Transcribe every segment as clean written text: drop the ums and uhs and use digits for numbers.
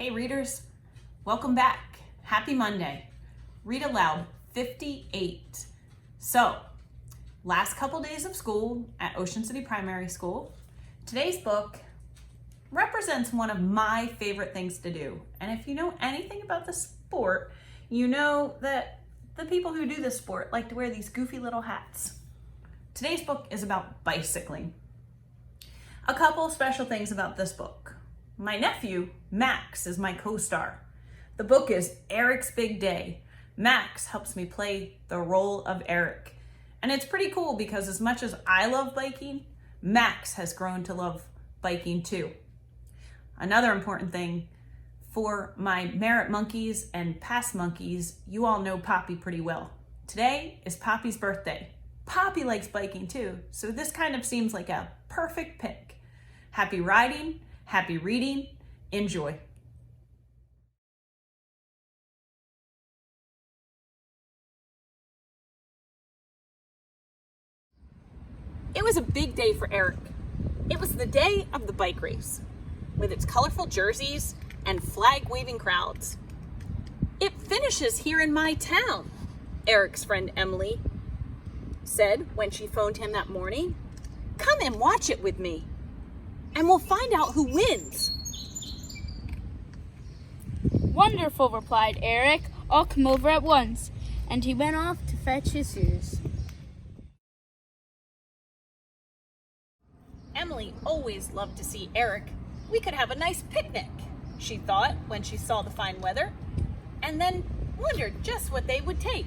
Hey readers, welcome back. Happy Monday. Read Aloud 58. So, last couple days of school at Ocean City Primary School. Today's book represents one of my favorite things to do. And if you know anything about the sport, you know that the people who do this sport like to wear these goofy little hats. Today's book is about bicycling. A couple special things about this book. My nephew, Max, is my co-star. The book is Eric's Big Day. Max helps me play the role of Eric. And it's pretty cool because as much as I love biking, Max has grown to love biking too. Another important thing, for my Merritt monkeys and past monkeys, you all know Poppy pretty well. Today is Poppy's birthday. Poppy likes biking too, so this kind of seems like a perfect pick. Happy riding, happy reading, enjoy. It was a big day for Eric. It was the day of the bike race, with its colorful jerseys and flag-waving crowds. It finishes here in my town, Eric's friend Emily said when she phoned him that morning. Come and watch it with me, and we'll find out who wins. Wonderful, replied Eric. I'll come over at once. And he went off to fetch his shoes. Emily always loved to see Eric. We could have a nice picnic, she thought when she saw the fine weather, and then wondered just what they would take.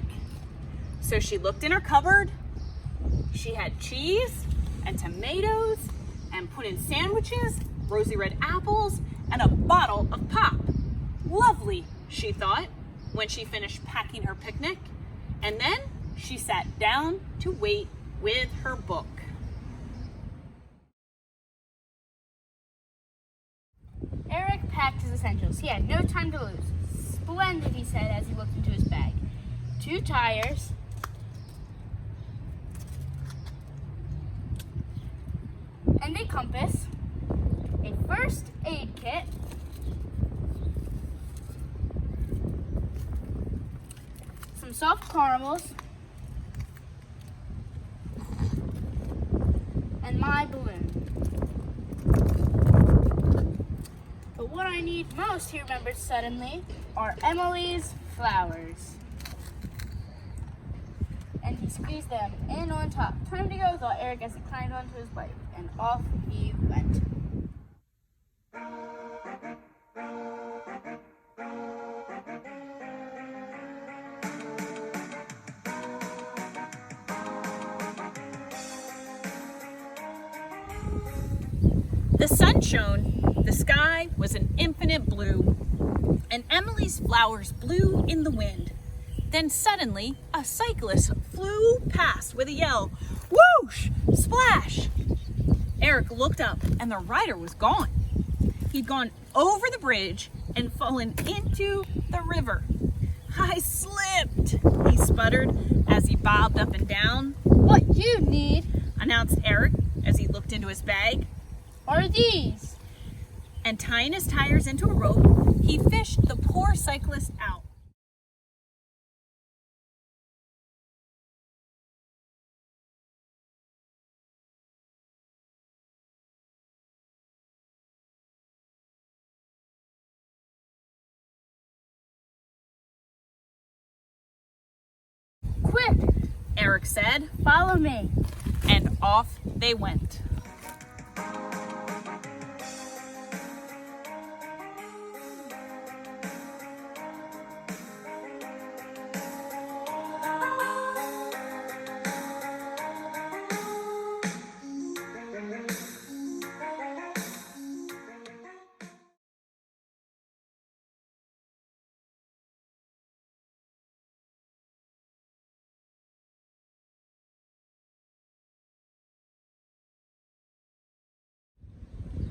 So she looked in her cupboard. She had cheese and tomatoes and put in sandwiches, rosy red apples, and a bottle of pop. Lovely, she thought when she finished packing her picnic. And then she sat down to wait with her book. Eric packed his essentials. He had no time to lose. Splendid, he said as he looked into his bag. 2 tires, and a compass, a first aid kit, some soft caramels, and my balloon. But what I need most, he remembered suddenly, are Emily's flowers. And he squeezed them in on top. Time to go, thought Eric as he climbed onto his bike, and off he went. The sun shone, the sky was an infinite blue, and Emily's flowers blew in the wind. Then suddenly, a cyclist flew past with a yell, whoosh, splash. Eric looked up and the rider was gone. He'd gone over the bridge and fallen into the river. I slipped, he sputtered as he bobbed up and down. What you need, announced Eric as he looked into his bag. Are these? And tying his tires into a rope, he fished the poor cyclist out. Quick, Eric said, follow me. And off they went.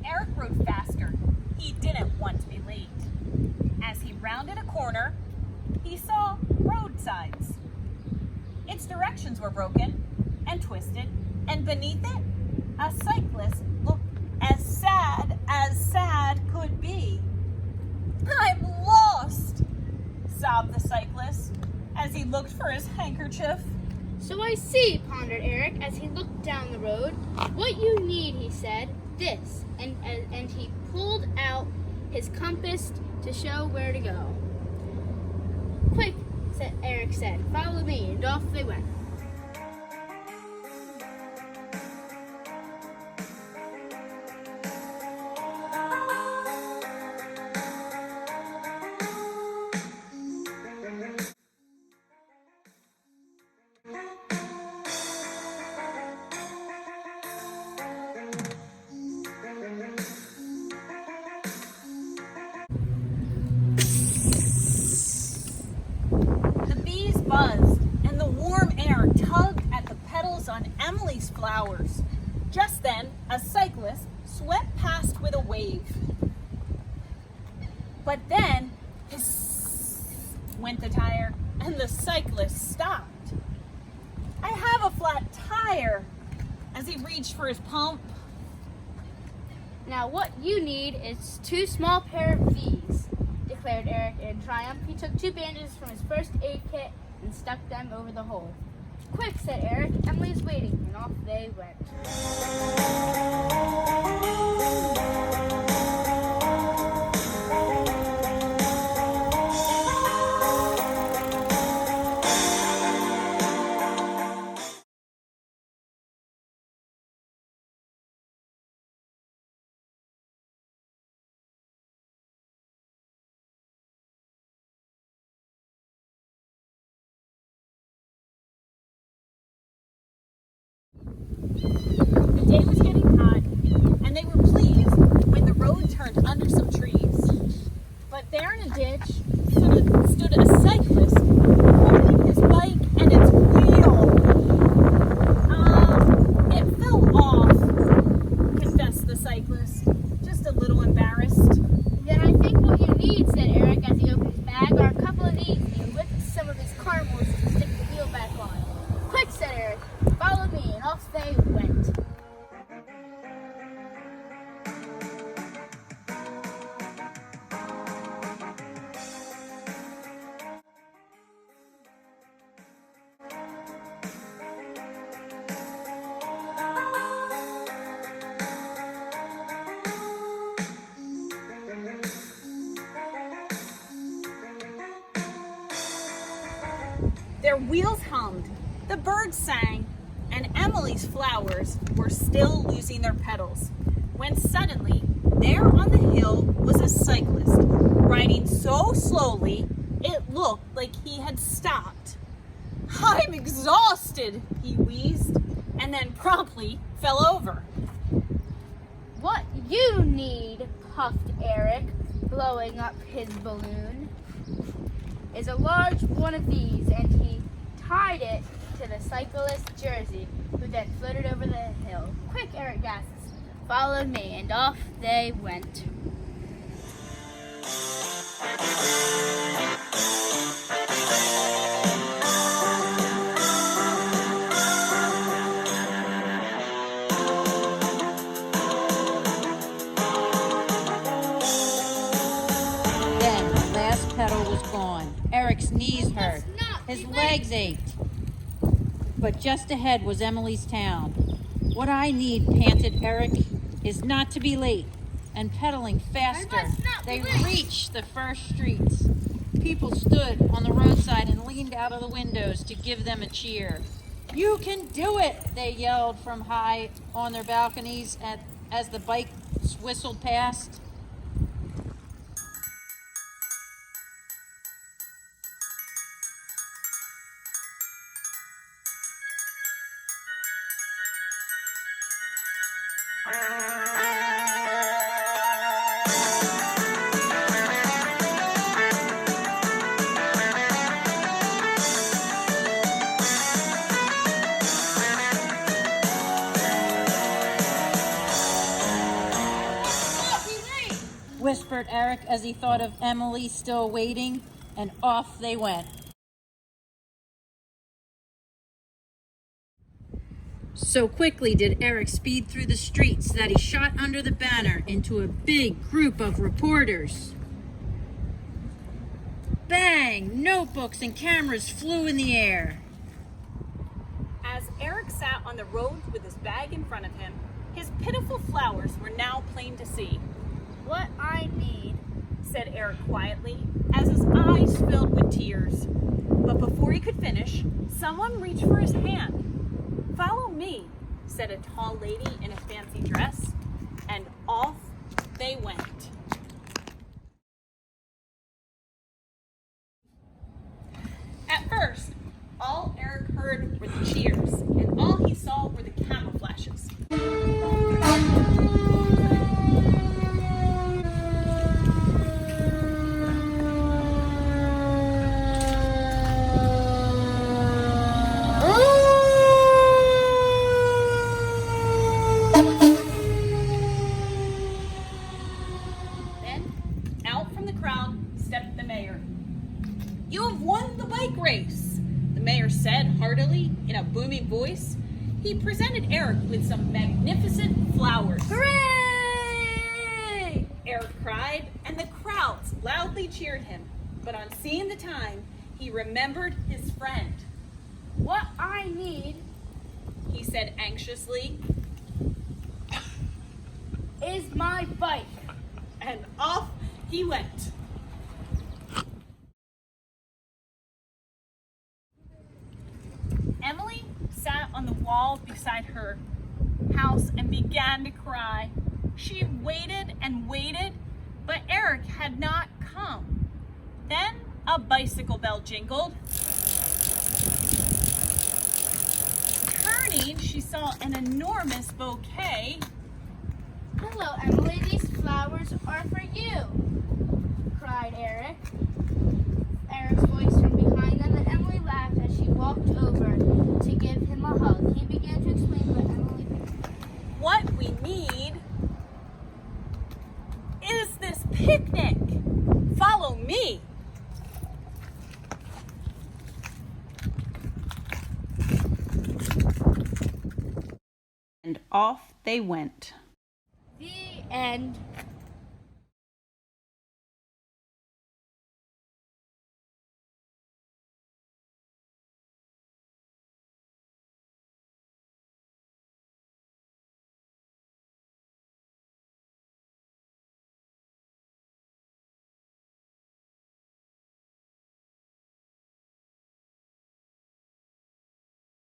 Eric rode faster. He didn't want to be late. As he rounded a corner, he saw road signs. Its directions were broken and twisted, and beneath it, a cyclist looked as sad could be. I'm lost, sobbed the cyclist as he looked for his handkerchief. So I see, pondered Eric as he looked down the road. What you need, he said, this. And he pulled out his compass to show where to go. Quick, Eric said, follow me, and off they went. Buzzed, and the warm air tugged at the petals on Emily's flowers. Just then, a cyclist swept past with a wave. But then, hiss went the tire, and the cyclist stopped. I have a flat tire, as he reached for his pump. Now what you need is 2 small pair of these, declared Eric in triumph. He took 2 bandages from his first aid kit and stuck them over the hole. Quick, said Eric, Emily's waiting, and off they went. The day was getting hot, and they were pleased when the road turned under some trees. But there in a ditch stood a cyclist holding his bike and its wheel. It fell off, confessed the cyclist, just a little embarrassed. Then I think what you need, said Eric as he opened his bag, are a couple of these, and he whipped some of his caramels to stick the wheel back on. Quick, said Eric, follow me, and off they went. Their wheels hummed, the birds sang, and Emily's flowers were still losing their petals, when suddenly, there on the hill was a cyclist, riding so slowly it looked like he had stopped. "I'm exhausted," he wheezed, and then promptly fell over. What you need, puffed Eric, blowing up his balloon, is a large one of these, and he tied it to the cyclist's jersey, who then floated over the hill. Quick, Eric gasped, follow me, and off they went. Then the last pedal was gone. Eric's knees hurt. His legs ached. But just ahead was Emily's town. What I need, panted Eric, is not to be late. And pedaling faster, they reached the first streets. People stood on the roadside and leaned out of the windows to give them a cheer. "You can do it," they yelled from high on their balconies as the bikes whistled past. Whispered Eric as he thought of Emily still waiting, and off they went. So quickly did Eric speed through the streets that he shot under the banner into a big group of reporters. Bang! Notebooks and cameras flew in the air. As Eric sat on the road with his bag in front of him, his pitiful flowers were now plain to see. What I need, Said Eric quietly, as his eyes filled with tears. But before he could finish, someone reached for his hand. "Follow me," said a tall lady in a fancy dress, and off they went. At first, all Eric heard were the cheers, and all he saw were the camera flashes. Then, out from the crowd stepped the mayor. "You have won the bike race," the mayor said heartily in a booming voice. He presented Eric with some magnificent flowers. hooray! Eric cried, and the crowds loudly cheered him. But on seeing the time, he remembered his friend. What I need He said anxiously, is my bike. and off he went. Emily sat on the wall beside her house and began to cry. She waited and waited, but Eric had not come. Then a bicycle bell jingled. Turning, she saw an enormous bouquet. Hello, Emily. These flowers are for you, cried Eric. Eric's voice from behind them, and Emily laughed as she walked over to give him a hug. He began to explain what Emily What we need is this picnic. Follow me. And off they went. The end.